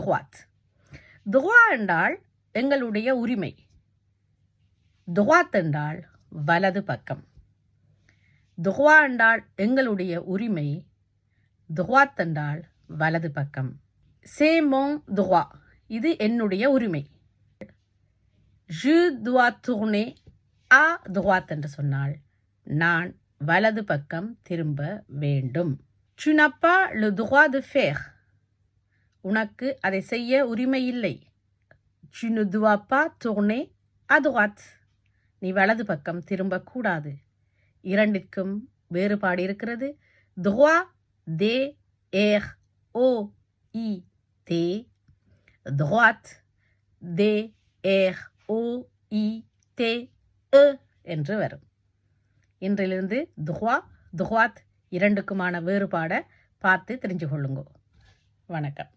droite. droit என்றால் எங்களுடைய உரிமை. droite என்றால் வலது பக்கம். droit என்றால் எங்களுடைய உரிமை. droite என்றால் வலது பக்கம். c'est mon droit. இது என்னுடைய உரிமை. je dois tourner à droite என்று சொன்னால் நான் வலது பக்கம் திரும்ப வேண்டும். tu n'as pas le droit de faire. உனக்கு அதை செய்ய உரிமை இல்லை. tu ne dois pas tourner à droite. நீ வலது பக்கம் திரும்பக்கூடாது. இரண்டிற்கும் வேறுபாடு இருக்கிறது. droit D-R-O-I-T, droite D-R-O-I-T-E என்று வரும். இன்றிலிருந்து droit, droite இரண்டுக்குமான வேறுபாடை பார்த்து தெரிஞ்சு கொள்ளுங்க. வணக்கம்.